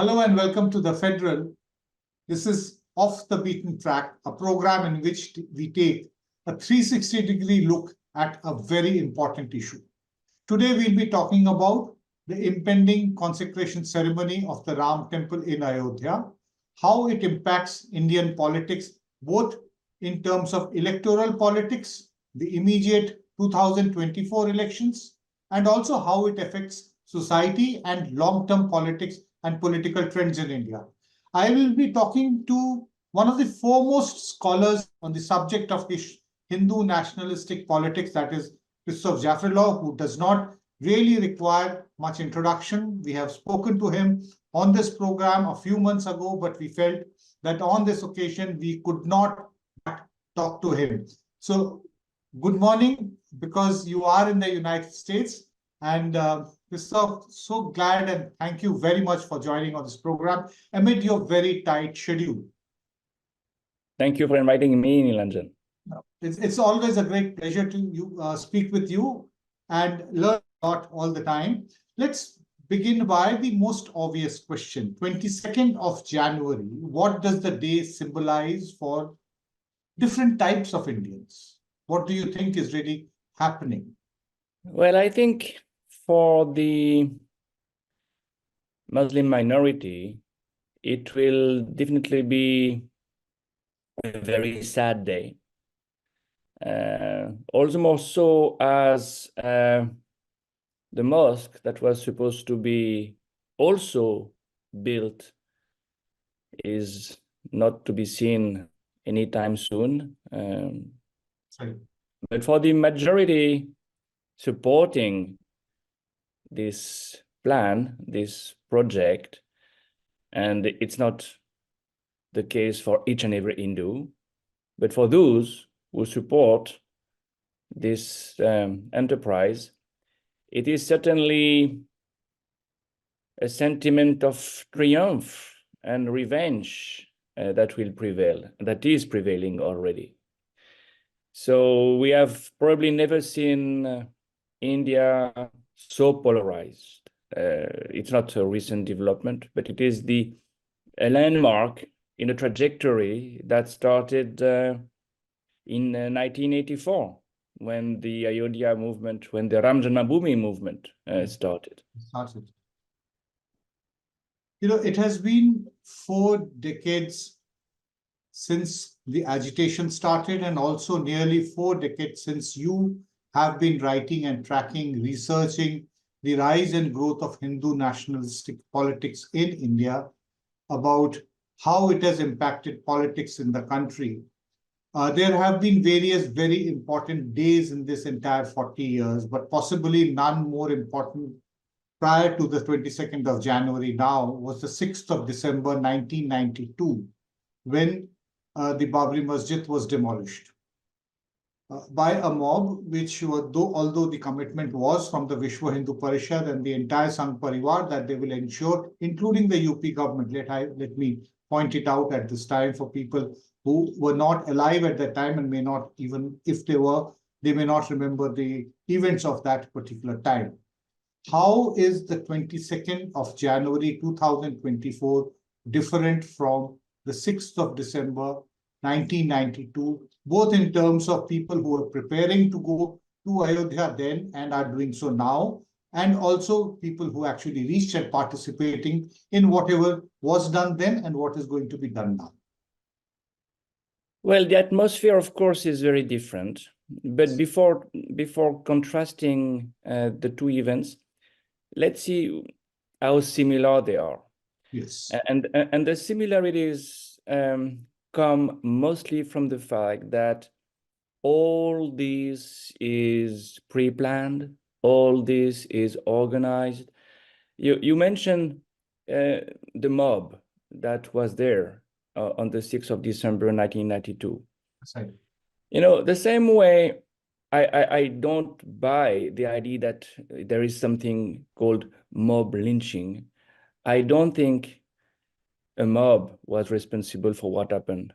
Hello and welcome to The Federal. This is Off the Beaten Track, a program in which we take a 360-degree look at a very important issue. Today we'll be talking about the impending consecration ceremony of the Ram Temple in Ayodhya, how it impacts Indian politics, both in terms of electoral politics, the immediate 2024 elections, and also how it affects society and long-term politics and political trends in India. I will be talking to one of the foremost scholars on the subject of Hindu nationalistic politics, that is Christophe Jaffrelot, who does not really require much introduction. We have spoken to him on this program a few months ago, but we felt that on this occasion, we could not talk to him. So good morning, because you are in the United States. And Christophe, so glad and thank you very much for joining on this program amid your very tight schedule. Thank you for inviting me, Nilanjan. It's always a great pleasure to speak with you and learn a lot all the time. Let's begin by the most obvious question. 22nd of January, what does the day symbolize for different types of Indians? What do you think is really happening? Well, I think for the Muslim minority, it will definitely be a very sad day. All the more so as the mosque that was supposed to be also built is not to be seen anytime soon. But for the majority supporting this plan, this project, and it's not the case for each and every Hindu, but for those who support this enterprise, it is certainly a sentiment of triumph and revenge that will prevail, that is prevailing already. So we have probably never seen India so polarized. It's not a recent development, but it is a landmark in a trajectory that started in 1984, when the Ayodhya movement, when the Ram Mandir Movement started. You know, it has been 4 decades since the agitation started, and also nearly 4 decades since you have been writing and tracking, researching the rise and growth of Hindu nationalistic politics in India, about how it has impacted politics in the country. There have been various very important days in this entire 40 years, but possibly none more important prior to the 22nd of January now was the 6th of December 1992, when the Babri Masjid was demolished by a mob, which although the commitment was from the Vishwa Hindu Parishad and the entire Sangh Parivar that they will ensure, including the UP government. Let me point it out at this time for people who were not alive at that time and may not, even if they were, they may not remember the events of that particular time. How is the 22nd of January 2024 different from the 6th of December 1992, both in terms of people who are preparing to go to Ayodhya then and are doing so now, and also people who actually reached and participating in whatever was done then and what is going to be done now? Well, the atmosphere, of course, is very different. But before contrasting the two events, let's see how similar they are. Yes. And the similarities come mostly from the fact that all this is pre-planned, all this is organized. You mentioned the mob that was there on the 6th of December 1992. Right. You know, the same way I don't buy the idea that there is something called mob lynching. I don't think a mob was responsible for what happened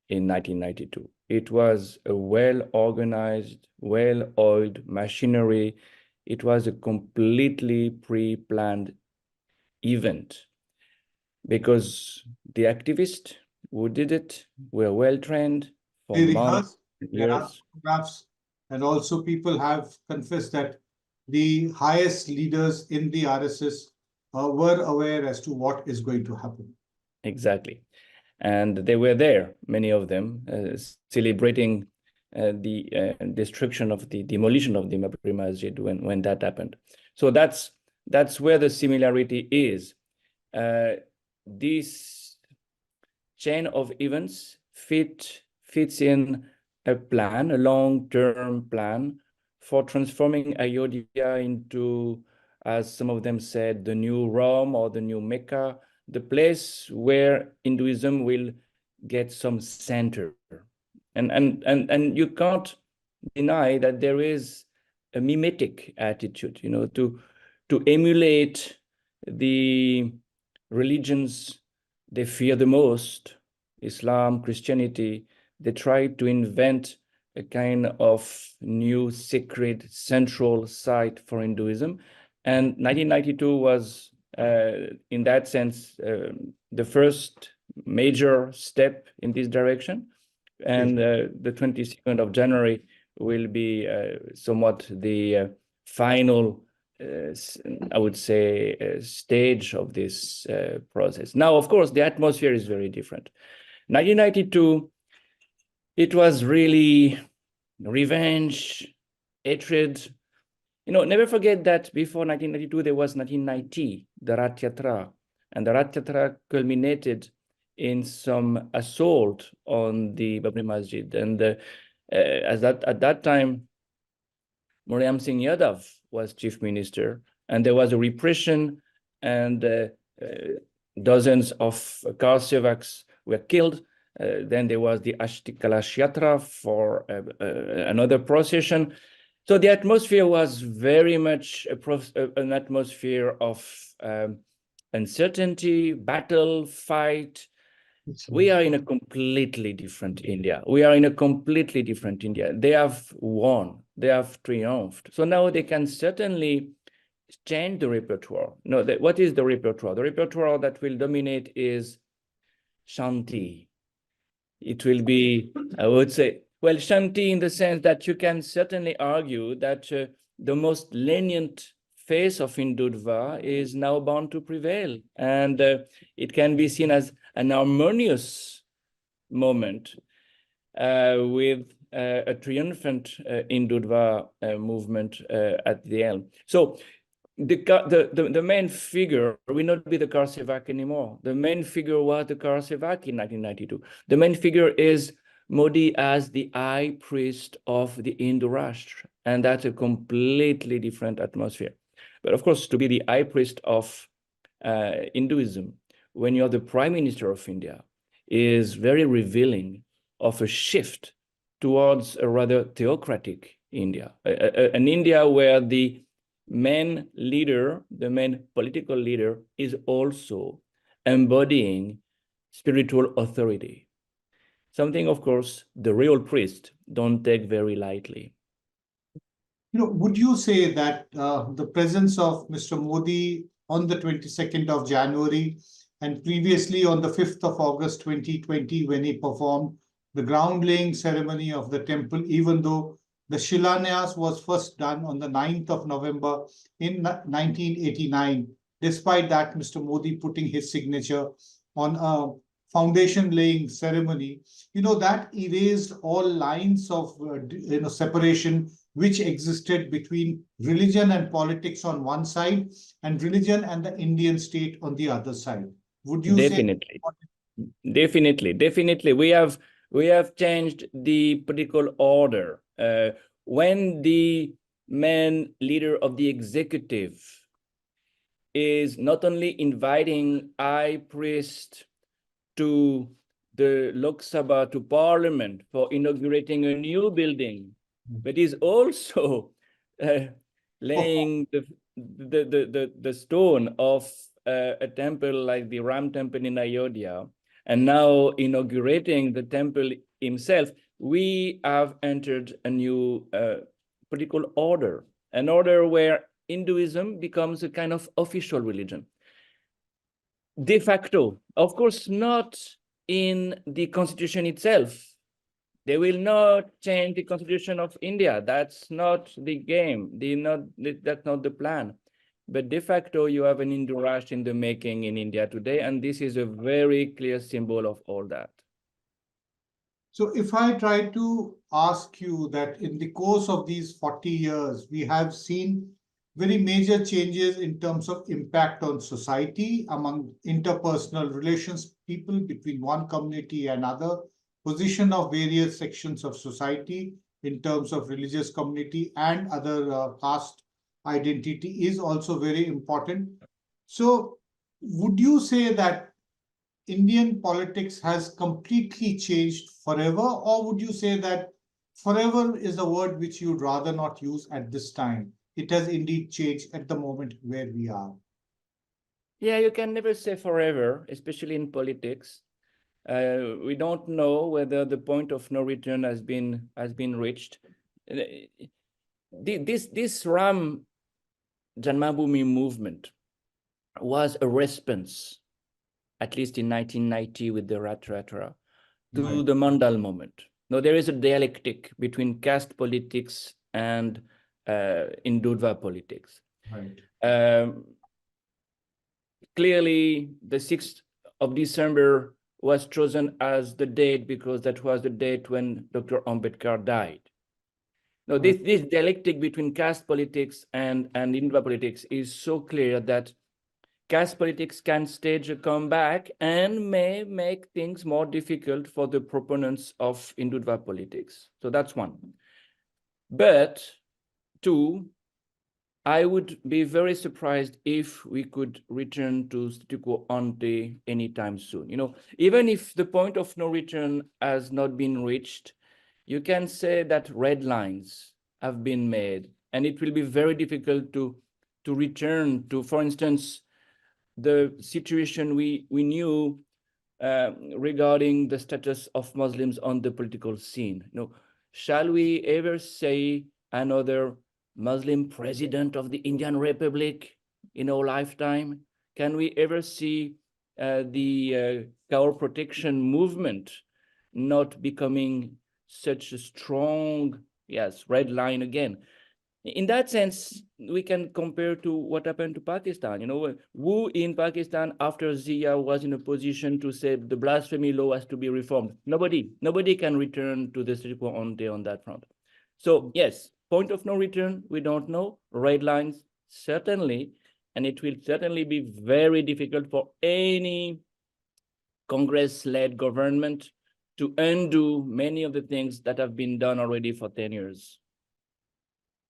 in 1992. It was a well-organized, well-oiled machinery. It was a completely pre-planned event. because the activists who did it were well trained for They months, rehearsed, there are years. photographs, and also people have confessed that the highest leaders in the RSS were aware as to what is going to happen. Exactly. And they were there, many of them, celebrating the destruction of the demolition of the Babri Masjid when that happened. So that's where the similarity is. This chain of events fits in a plan, a long-term plan for transforming Ayodhya into, as some of them said, the new Rome or the new Mecca, the place where Hinduism will get some center. And you can't deny that there is a mimetic attitude, to emulate the religions they fear the most, Islam, Christianity. They try to invent a kind of new sacred central site for Hinduism. And 1992 was, in that sense, the first major step in this direction. And the 22nd of January will be somewhat the final, I would say, stage of this process. Now, of course, the atmosphere is very different. 1992, it was really revenge, hatred. Never forget that before 1992, there was 1990, the Rath Yatra, and the Rath Yatra culminated in some assault on the Babri Masjid. And at that time, Mulayam Singh Yadav was chief minister, and there was a repression, and dozens of car sevaks were killed. Then there was the Ashti Kalash Yatra for another procession. So the atmosphere was very much an atmosphere of uncertainty, battle, fight. We are in a completely different India. We are in a completely different India. They have won. They have triumphed. So now they can certainly change the repertoire. No, what is the repertoire? The repertoire that will dominate is Shanti. It will be, I would say, well, Shanti in the sense that you can certainly argue that the most lenient face of Hindutva is now bound to prevail. And it can be seen as an harmonious moment with a triumphant Hindutva movement at the helm. So the main figure will not be the Karsevak anymore. The main figure was the Karsevak in 1992. The main figure is Modi as the high priest of the Hindu Rashtra, and that's a completely different atmosphere. But of course, to be the high priest of Hinduism, when you're the Prime Minister of India, is very revealing of a shift towards a rather theocratic India, an India where the main leader, the main political leader, is also embodying spiritual authority. Something, of course, the real priests don't take very lightly. Would you say that the presence of Mr. Modi on the 22nd of January and previously on the 5th of August 2020, when he performed the ground laying ceremony of the temple, even though the Shilanyas was first done on the 9th of November in 1989, despite that, Mr. Modi putting his signature on a foundation laying ceremony, that erased all lines of separation which existed between religion and politics on one side and religion and the Indian state on the other side. Would you Definitely. say? Definitely. We have changed the political order. When the main leader of the executive is not only inviting high priest to the Lok Sabha, to Parliament for inaugurating a new building, but is also laying the stone of a temple like the Ram temple in Ayodhya, and now inaugurating the temple himself, we have entered a new political order, an order where Hinduism becomes a kind of official religion. De facto, of course, not in the constitution itself. They will not change the constitution of India. That's not the game. That's not the plan. But de facto, you have an Hindu Rashtra in the making in India today, and this is a very clear symbol of all that. So if I try to ask you that in the course of these 40 years, we have seen very major changes in terms of impact on society among interpersonal relations, people between one community and another, position of various sections of society in terms of religious community and other caste identity is also very important. So would you say that Indian politics has completely changed forever, or would you say that forever is a word which you'd rather not use at this time? It has indeed changed at the moment where we are. Yeah, you can never say forever, especially in politics. We don't know whether the point of no return has been reached. This Ram Janmabhoomi movement was a response, at least in 1990 with the Rath Yatra, to the Mandal moment. Now, there is a dialectic between caste politics and Hindutva politics. Right. Clearly, the 6th of December was chosen as the date because that was the date when Dr. Ambedkar died. Now, Right. this dialectic between caste politics and Hindutva politics is so clear that caste politics can stage a comeback and may make things more difficult for the proponents of Hindutva politics. So that's one. But two, I would be very surprised if we could return to statu quo ante anytime soon. You know, even if the point of no return has not been reached, you can say that red lines have been made, and it will be very difficult to return to, for instance, the situation we knew regarding the status of Muslims on the political scene. You know, shall we ever say another Muslim president of the Indian Republic in our lifetime? Can we ever see the cow protection movement not becoming such a strong, yes, red line again? In that sense, we can compare to what happened to Pakistan. You know, who in Pakistan after Zia was in a position to say the blasphemy law has to be reformed? Nobody can return to the statu quo ante on that front. So yes, point of no return, we don't know. Red lines, certainly, and it will certainly be very difficult for any Congress-led government to undo many of the things that have been done already for 10 years.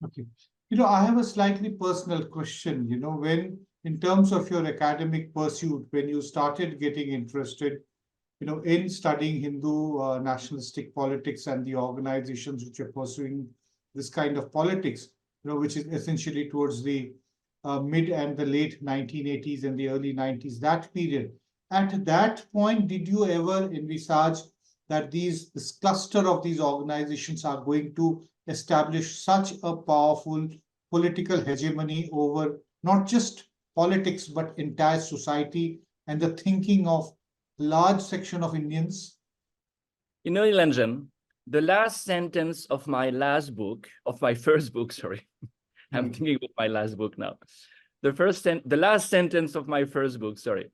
Okay. You know, I have a slightly personal question. You know, when in terms of your academic pursuit, when you started getting interested, you know, in studying Hindu nationalistic politics and the organizations which are pursuing this kind of politics, you know, which is essentially towards the mid and the late 1980s and the early 90s, that period. At that point, did you ever envisage that this cluster of these organizations are going to establish such a powerful political hegemony over not just politics, but entire society and the thinking of large section of Indians? You know, Nilanjan, the last sentence of my last book, of my first book, sorry, I'm thinking of my last book now. The last sentence of my first book, sorry.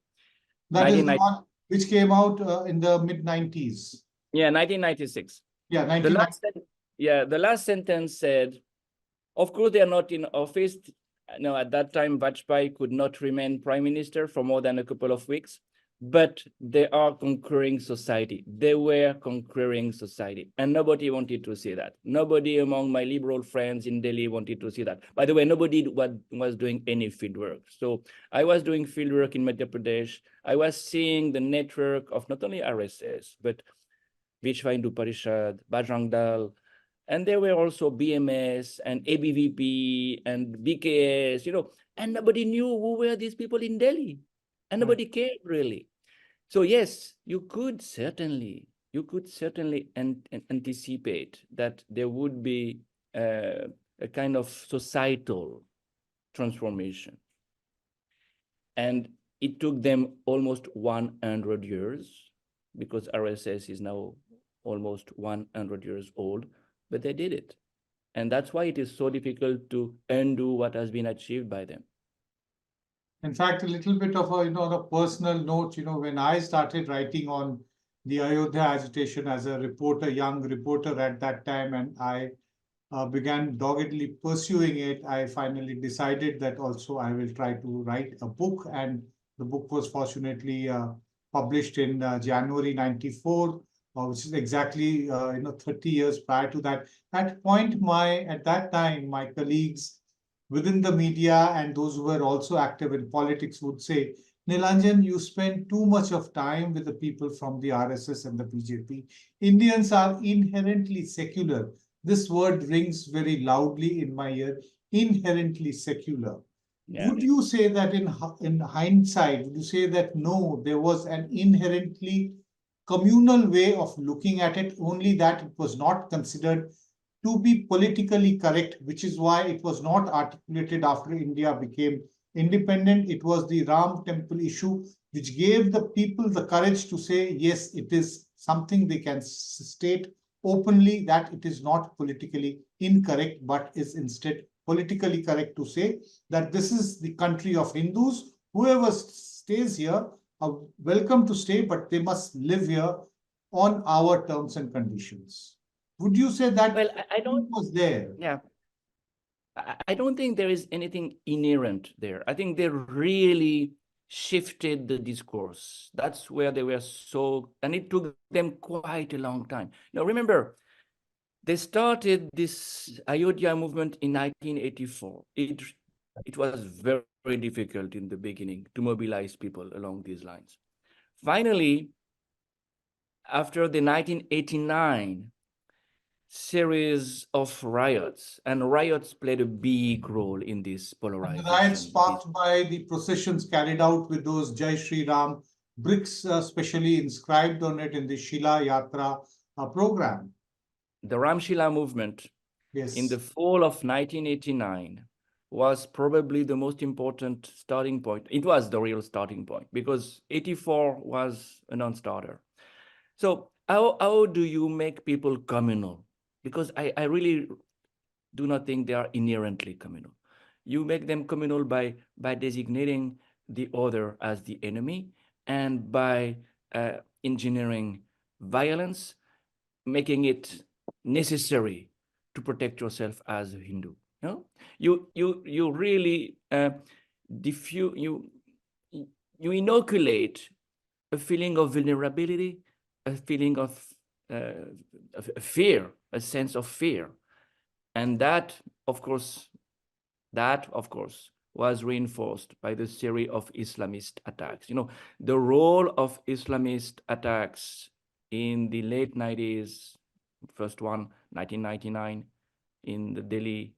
That is the one which came out in the mid-90s. Yeah, 1996. Yeah, 1990. The last sentence said, of course, they are not in office. No, at that time, Vajpayee could not remain prime minister for more than a couple of weeks, but they are conquering society. They were conquering society, and nobody wanted to see that. Nobody among my liberal friends in Delhi wanted to see that. By the way, nobody was doing any field work. So I was doing field work in Madhya Pradesh. I was seeing the network of not only RSS, but Vishwa Hindu Parishad, Bajrang Dal, and there were also BMS and ABVP and BKS, you know, and nobody knew who were these people in Delhi, and nobody cared really. So yes, you could certainly anticipate that there would be a kind of societal transformation. And it took them almost 100 years, because RSS is now almost 100 years old, but they did it. And that's why it is so difficult to undo what has been achieved by them. In fact, a little bit of a, on a personal note, when I started writing on the Ayodhya agitation as a reporter, young reporter at that time, and I began doggedly pursuing it, I finally decided that also I will try to write a book. And the book was fortunately published in January 94, which is exactly 30 years prior to that. At that time, my colleagues within the media and those who were also active in politics would say, Nilanjan, you spend too much of time with the people from the RSS and the BJP. Indians are inherently secular. This word rings very loudly in my ear, inherently secular. Yeah. Would you say that in hindsight, would you say that no, there was an inherently communal way of looking at it, only that it was not considered to be politically correct, which is why it was not articulated after India became independent? It was the Ram temple issue which gave the people the courage to say, yes, it is something they can state openly, that it is not politically incorrect, but is instead politically correct to say that this is the country of Hindus. Whoever stays here are welcome to stay, but they must live here on our terms and conditions. Would you say that Well, I don't was there? Yeah. I don't think there is anything inherent there. I think they really shifted the discourse. That's where they were and it took them quite a long time. Now, remember, they started this Ayodhya movement in 1984. It was very, very difficult in the beginning to mobilize people along these lines. Finally, after the 1989 series of riots, and riots played a big role in this polarization. And the riots sparked by the processions carried out with those Jai Shri Ram bricks, specially inscribed on it in the Shila Yatra program. The Ram Shila movement, yes, in the fall of 1989 was probably the most important starting point. It was the real starting point, because 84 was a non-starter. So how do you make people communal? Because I really do not think they are inherently communal. You make them communal by designating the other as the enemy, and by engineering violence, making it necessary to protect yourself as a Hindu. You really you inoculate a feeling of vulnerability, a feeling of fear, a sense of fear. And that, of course, was reinforced by the series of Islamist attacks. The role of Islamist attacks in the late 90s, first one, 1999, in the Delhi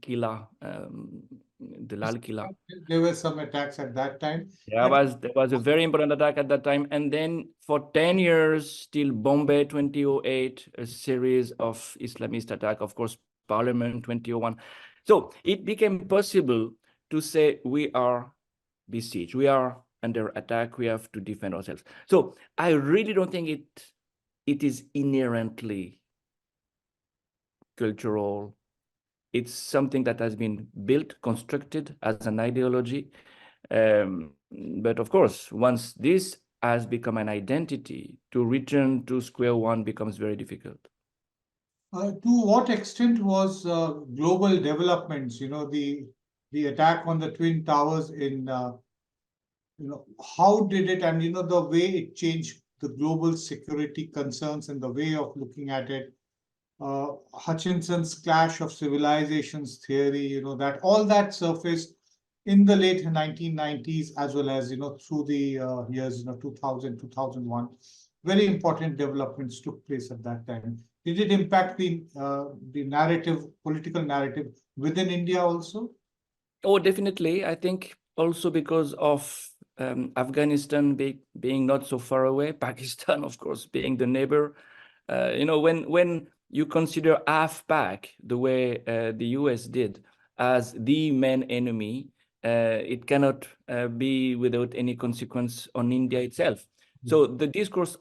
Killa, the Lal Killa. There were some attacks at that time. There was a very important attack at that time. And then for 10 years, till Bombay 2008, a series of Islamist attacks, of course, Parliament 2001. So it became possible to say, we are besieged, we are under attack, we have to defend ourselves. So I really don't think it is inherently cultural. It's something that has been built, constructed as an ideology. But of course, once this has become an identity, to return to square one becomes very difficult. To what extent was global developments, the attack on the Twin Towers in, how did it, and, the way it changed the global security concerns and the way of looking at it? Hutchinson's clash of civilizations theory, that all that surfaced in the late 1990s, as well as, through the years, 2000, 2001. Very important developments took place at that time. Did it impact the narrative, political narrative within India also? Oh, definitely. I think also because of Afghanistan being not so far away, Pakistan, of course, being the neighbor. When you consider AfPak, the way the US did, as the main enemy, it cannot be without any consequence on India itself. So the discourse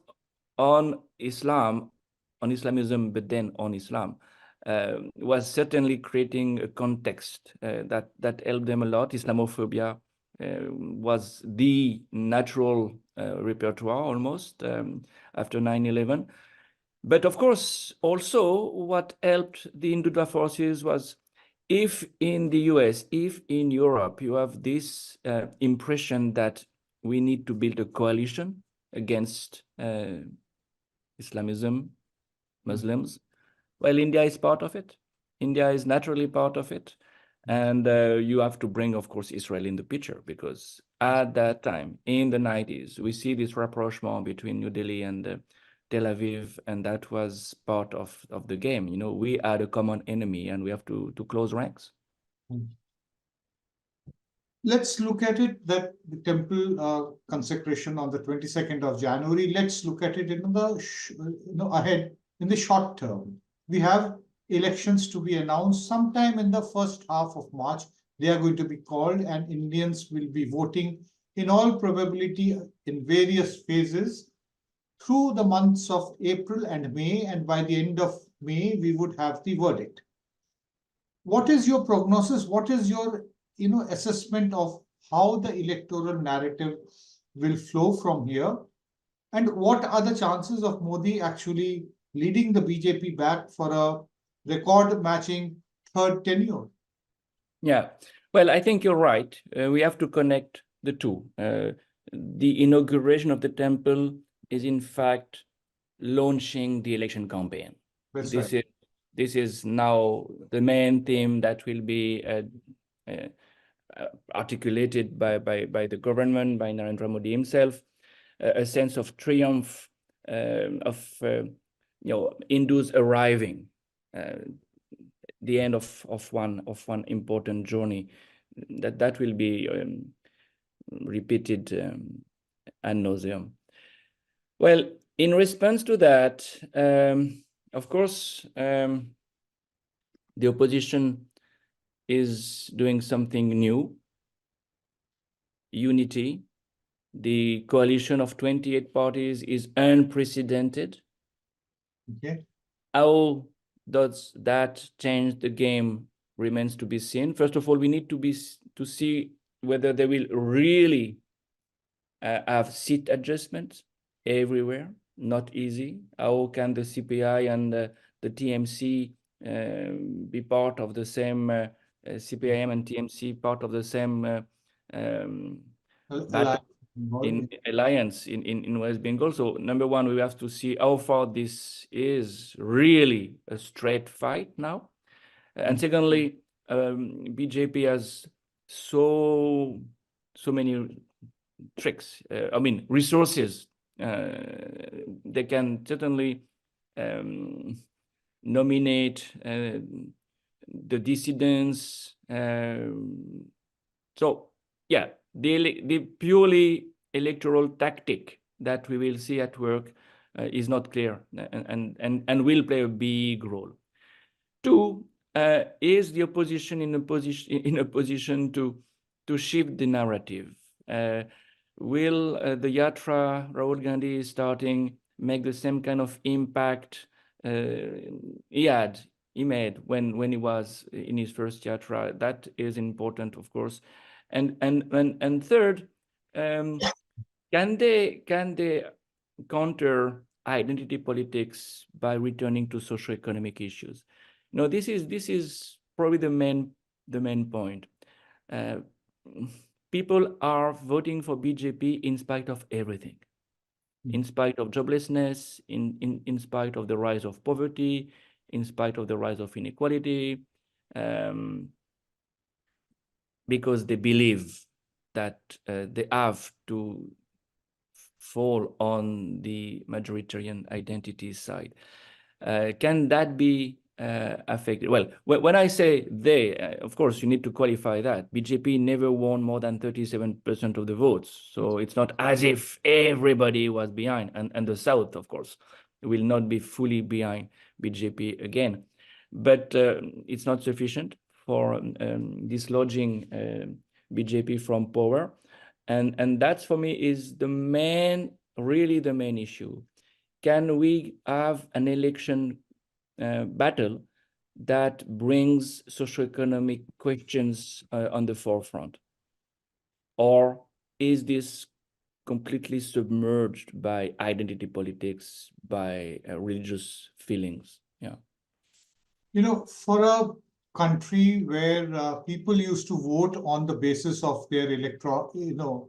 on Islam, on Islamism, but then on Islam, was certainly creating a context that helped them a lot. Islamophobia was the natural repertoire almost after 9/11. But of course, also what helped the Hindutva forces was, if in the US, if in Europe, you have this impression that we need to build a coalition against Islamism, Muslims, well, India is part of it. India is naturally part of it. And you have to bring, of course, Israel in the picture, because at that time, in the 90s, we see this rapprochement between New Delhi and Tel Aviv, and that was part of the game. You know, we had a common enemy, and we have to close ranks. Let's look at it, that the temple consecration on the 22nd of January. Let's look at it in the ahead in the short term. We have elections to be announced sometime in the first half of March. They are going to be called, and Indians will be voting in all probability in various phases through the months of April and May, and by the end of May, we would have the verdict. What is your prognosis? What is your assessment of how the electoral narrative will flow from here? And what are the chances of Modi actually leading the BJP back for a record-matching third tenure? Yeah, well, I think you're right. We have to connect the two. The inauguration of the temple is, in fact, launching the election campaign. This is now the main theme that will be articulated by the government, by Narendra Modi himself, a sense of triumph, of Hindus arriving, the end of one important journey that will be repeated ad nauseum. Well, in response to that, of course, the opposition is doing something new. Unity. The coalition of 28 parties is unprecedented. Okay. How does that change the game remains to be seen. First of all, we need to see whether they will really have seat adjustments everywhere. Not easy. How can the CPI and the TMC be part of the same CPIM and TMC part of the same alliance in West Bengal? So number one, we have to see how far this is really a straight fight now. And secondly, BJP has so many tricks, resources. They can certainly nominate the dissidents. So yeah, the purely electoral tactic that we will see at work is not clear and will play a big role. Two, is the opposition in a position to shift the narrative? Will the Yatra Rahul Gandhi is starting make the same kind of impact he made when he was in his first Yatra? That is important, of course. And third, can they counter identity politics by returning to socio-economic issues? No, this is probably the main point. People are voting for BJP in spite of everything, in spite of joblessness, in spite of the rise of poverty, in spite of the rise of inequality, because they believe that they have to fall on the majoritarian identity side. Can that be affected? Well, when I say they, of course, you need to qualify that. BJP never won more than 37% of the votes. So it's not as if everybody was behind. And the South, of course, will not be fully behind BJP again. But it's not sufficient for dislodging BJP from power. And that's for me is the main, really the main issue. Can we have an election battle that brings socioeconomic questions on the forefront? Or is this completely submerged by identity politics, by religious feelings? Yeah. You know, for a country where people used to vote on the basis of their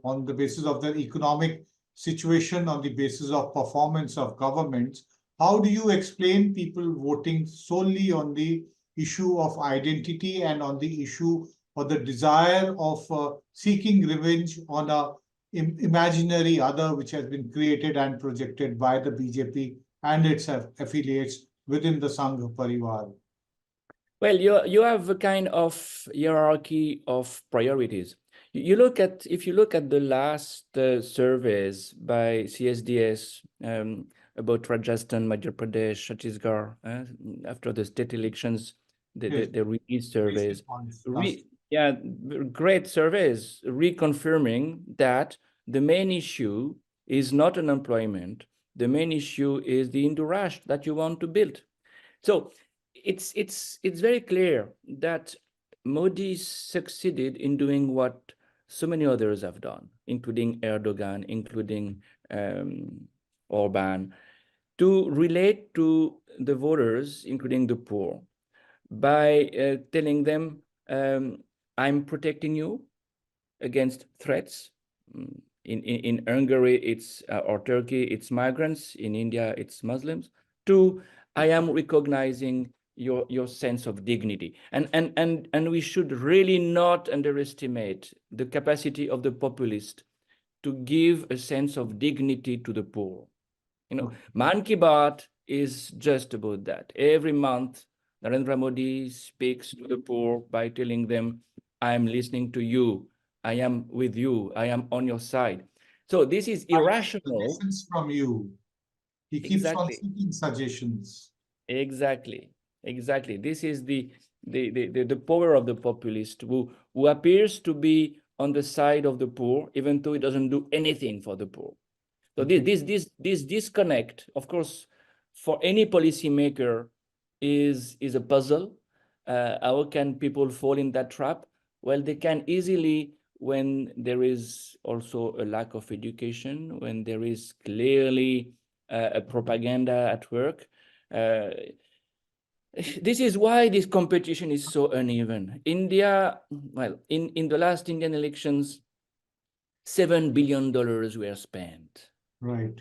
on the basis of their economic situation, on the basis of performance of governments, how do you explain people voting solely on the issue of identity and on the issue or the desire of seeking revenge on a imaginary other which has been created and projected by the BJP and its affiliates within the Sangh Parivar? Well, you have a kind of hierarchy of priorities. You look at, if you look at the last surveys by CSDS about Rajasthan, Madhya Pradesh, Chhattisgarh, after the state elections, Yes. they released surveys. Last. Yeah, great surveys reconfirming that the main issue is not unemployment. The main issue is the Hindu Rashtra that you want to build. So it's very clear that Modi succeeded in doing what so many others have done, including Erdogan, including Orban, to relate to the voters, including the poor, by telling them, I'm protecting you against threats. In Hungary, it's or Turkey, it's migrants. In India, it's Muslims. Two, I am recognizing your sense of dignity. And we should really not underestimate the capacity of the populist to give a sense of dignity to the poor. You know, Man Ki Baat is just about that. Every month, Narendra Modi speaks to the poor by telling them, I am listening to you. I am with you. I am on your side. So this is irrational. Suggestions from you. He keeps on Exactly. seeking suggestions. Exactly. Exactly. This is the power of the populist who appears to be on the side of the poor, even though he doesn't do anything for the poor. So this disconnect, of course, for any policymaker is a puzzle. How can people fall in that trap? Well, they can easily when there is also a lack of education, when there is clearly a propaganda at work. This is why this competition is so uneven. India, well, in the last Indian elections, $7 billion were spent. Right.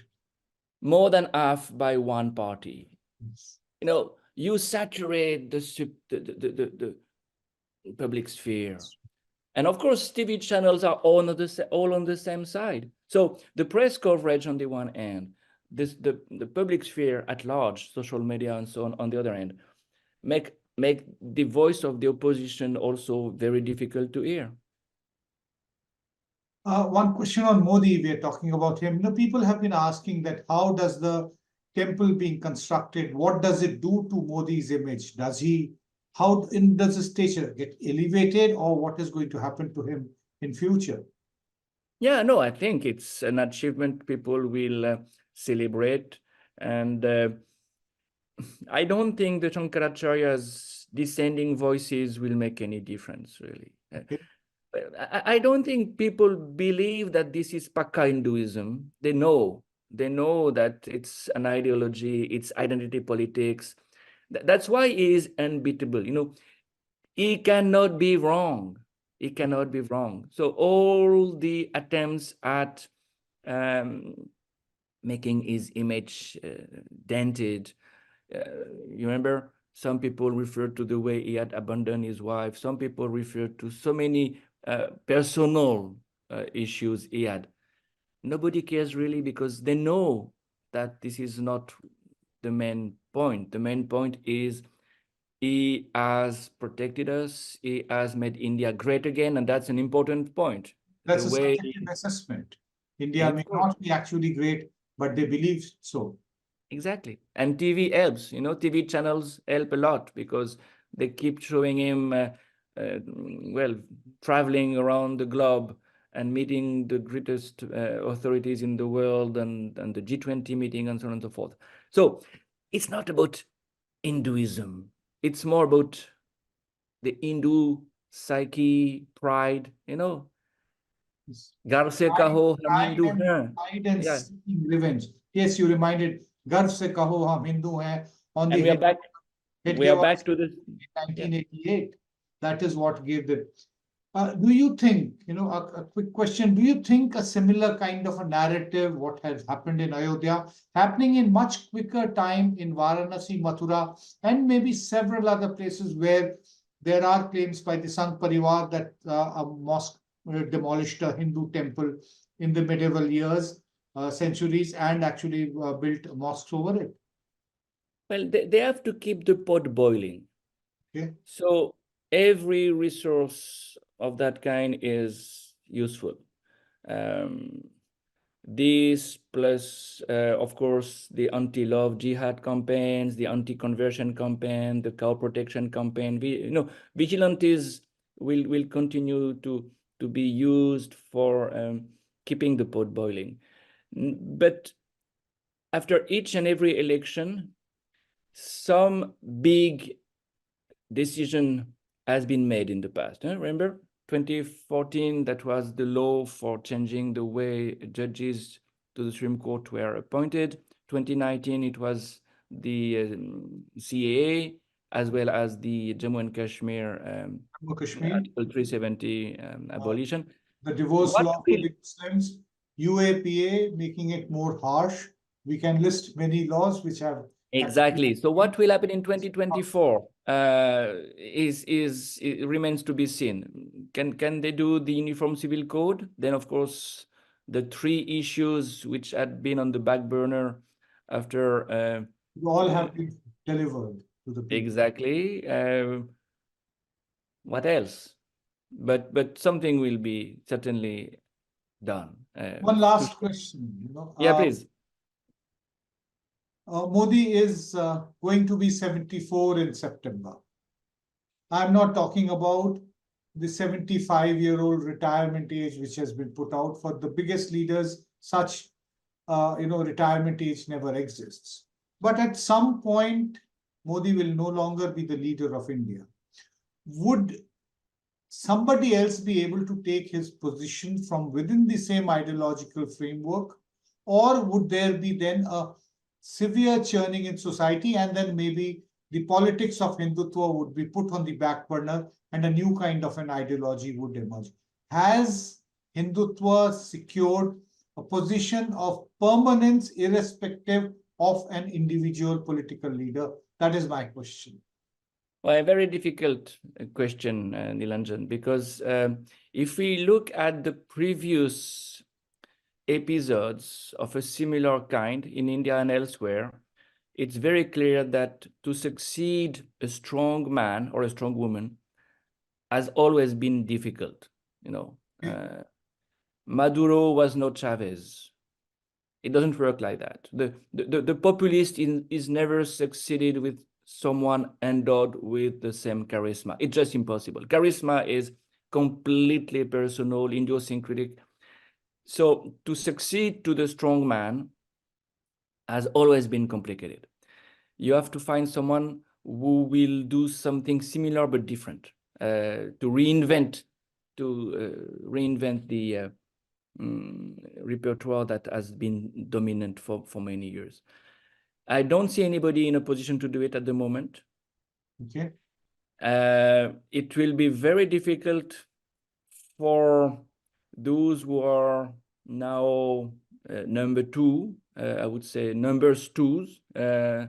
More than half by one party. Yes. You know, you saturate the public sphere. And of course, TV channels are all on the same side. So the press coverage on the one hand, the public sphere at large, social media and so on the other hand, make the voice of the opposition also very difficult to hear. One question on Modi, we are talking about him. You know, people have been asking that how does the temple being constructed, what does it do to Modi's image? Does his stature get elevated, or what is going to happen to him in future? Yeah, no, I think it's an achievement people will celebrate. And I don't think the Shankaracharya's descending voices will make any difference, really. Okay. I don't think people believe that this is Pakka Hinduism. They know that it's an ideology, it's identity politics. That's why he is unbeatable. You know, he cannot be wrong. He cannot be wrong. So all the attempts at making his image dented, you remember, some people refer to the way he had abandoned his wife. Some people refer to so many personal issues he had. Nobody cares really because they know that this is not the main point. The main point is he has protected us. He has made India great again, and that's an important point. That's The a way, subjective assessment. India of may course, not be actually great, but they believe so. exactly. And TV helps. You know, TV channels help a lot because they keep showing him well, traveling around the globe and meeting the greatest authorities in the world and the G20 meeting and so on and so forth. So it's not about Hinduism. It's more about the Hindu psyche, pride, you know. Garv se kaho hum Hindu hain. Pride and Yeah. seeking revenge. Yes, you reminded. Garv se kaho hum Hindu hain. On And the we are back. We are back to this. in 1988. That is what gave the. Do you think, a quick question, do you think a similar kind of a narrative, what has happened in Ayodhya, happening in much quicker time in Varanasi, Mathura, and maybe several other places where there are claims by the Sangh Parivar that a mosque demolished a Hindu temple in the medieval years, centuries, and actually built mosques over it? Well, they have to keep the pot boiling. Okay. So every resource of that kind is useful. This plus, of course, the anti-love jihad campaigns, the anti-conversion campaign, the cow protection campaign. Vigilantes will continue to be used for keeping the pot boiling. But after each and every election, some big decision has been made in the past. Remember 2014, that was the law for changing the way judges to the Supreme Court were appointed. 2019, it was the CAA, as well as the Jammu and Kashmir Article 370 abolition. The divorce law for the Muslims, UAPA, making it more harsh. We can list many laws which have exactly. So what will happen in 2024 it remains to be seen. Can they do the Uniform Civil Code? Then, of course, the three issues which had been on the back burner after all have been delivered to the people. Exactly. What else? But something will be certainly done. One last question. Yeah, please. Modi is going to be 74 in September. I'm not talking about the 75-year-old retirement age, which has been put out for the biggest leaders. Such, retirement age never exists. But at some point, Modi will no longer be the leader of India. Would somebody else be able to take his position from within the same ideological framework? Or would there be then a severe churning in society, and then maybe the politics of Hindutva would be put on the back burner and a new kind of an ideology would emerge? Has Hindutva secured a position of permanence irrespective of an individual political leader? That is my question. Well, a very difficult question, Nilanjan, because if we look at the previous episodes of a similar kind in India and elsewhere, it's very clear that to succeed a strong man or a strong woman has always been difficult. Maduro was not Chavez. It doesn't work like that. The populist is never succeeded with someone endowed with the same charisma. It's just impossible. Charisma is completely personal, idiosyncratic. So to succeed to the strong man has always been complicated. You have to find someone who will do something similar but different, to reinvent the repertoire that has been dominant for many years. I don't see anybody in a position to do it at the moment. Okay. It will be very difficult for those who are now number two, I would say numbers twos, to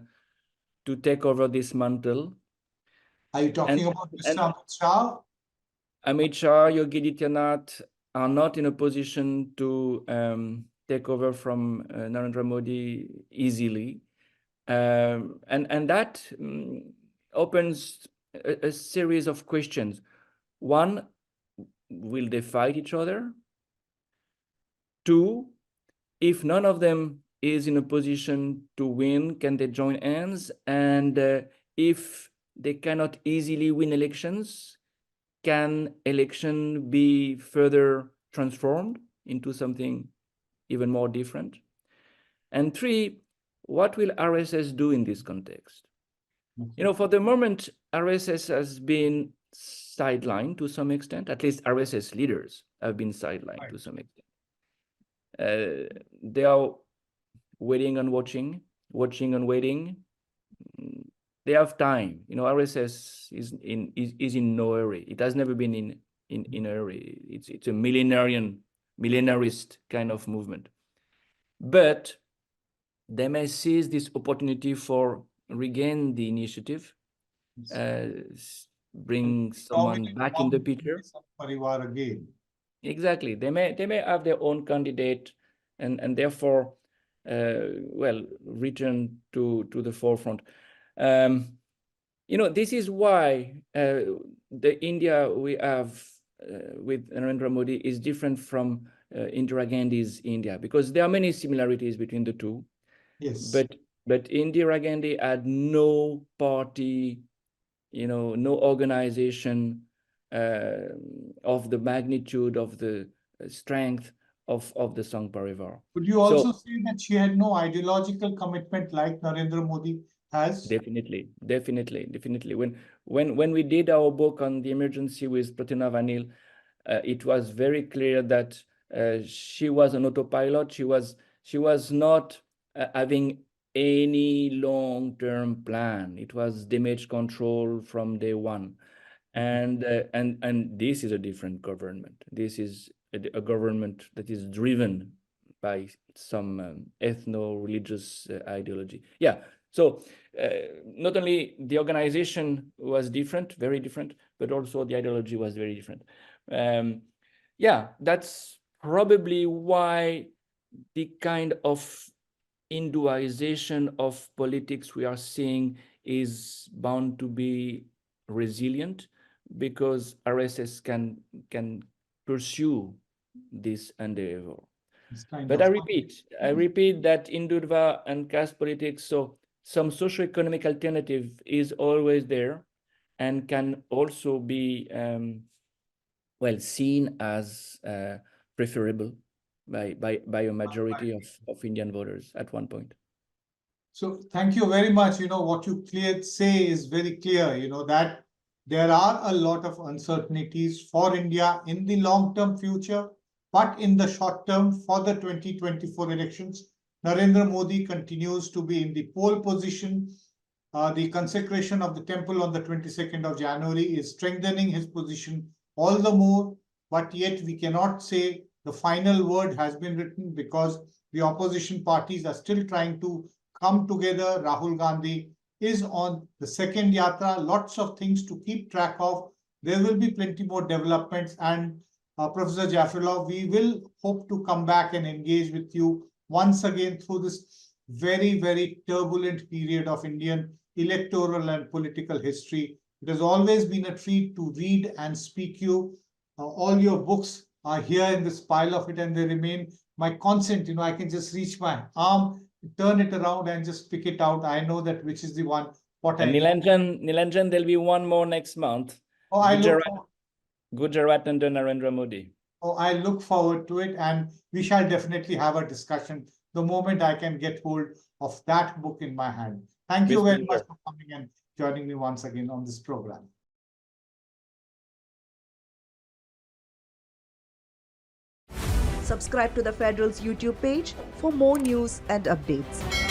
take over this mantle. Are you talking about Mr. Amit Shah? Amit Shah, Yogi Adityanath are not in a position to take over from Narendra Modi easily. And that opens a series of questions. One, will they fight each other? Two, if none of them is in a position to win, can they join hands? And if they cannot easily win elections, can election be further transformed into something even more different? And 3, what will RSS do in this context? You know, for the moment, RSS has been sidelined to some extent. At least RSS leaders have been sidelined to some extent. They are waiting and watching and waiting. They have time. You know, RSS is in no hurry. It has never been in a hurry. It's a millenarist kind of movement. But they may seize this opportunity for regain the initiative, bring someone back in the picture. Again. Exactly. They may have their own candidate and therefore well, return to the forefront. You know, this is why the India we have with Narendra Modi is different from Indira Gandhi's India, because there are many similarities between the two. Yes. But Indira Gandhi had no party, you know, no organization of the magnitude of the strength of the Sangh Parivar. Would you also say that she had no ideological commitment like Narendra Modi has? Definitely. When we did our book on the emergency with Pratina Vanil, it was very clear that she was an autopilot. She was not having any long-term plan. It was damage control from day one. And this is a different government. This is a government that is driven by some ethno-religious ideology. Yeah. So not only the organization was different, very different, but also the ideology was very different. Yeah, that's probably why the kind of Hinduization of politics we are seeing is bound to be resilient, because RSS can pursue this endeavor. But I repeat that Hindutva and caste politics, so some socio-economic alternative is always there and can also be well seen as preferable by a majority of Indian voters at one point. So thank you very much. You know, what you say is very clear, you know, that there are a lot of uncertainties for India in the long-term future, but in the short term for the 2024 elections, Narendra Modi continues to be in the pole position. The consecration of the temple on the 22nd of January is strengthening his position all the more, but yet we cannot say the final word has been written, because the opposition parties are still trying to come together. Rahul Gandhi is on the second yatra, lots of things to keep track of. There will be plenty more developments, and Professor Jaffrelot, we will hope to come back and engage with you once again through this very, very turbulent period of Indian electoral and political history. It has always been a treat to read and speak you. All your books are here in this pile of it, and they remain my consent. You know, I can just reach my arm, turn it around and just pick it out. I know that which is the one. Nilanjan, there'll be one more next month. Oh, Gujarat under Narendra Modi. Oh, I look forward to it, and we shall definitely have a discussion the moment I can get hold of that book in my hand. Thank you very much for coming and joining me once again on this program. Subscribe to the Federal's YouTube page for more news and updates.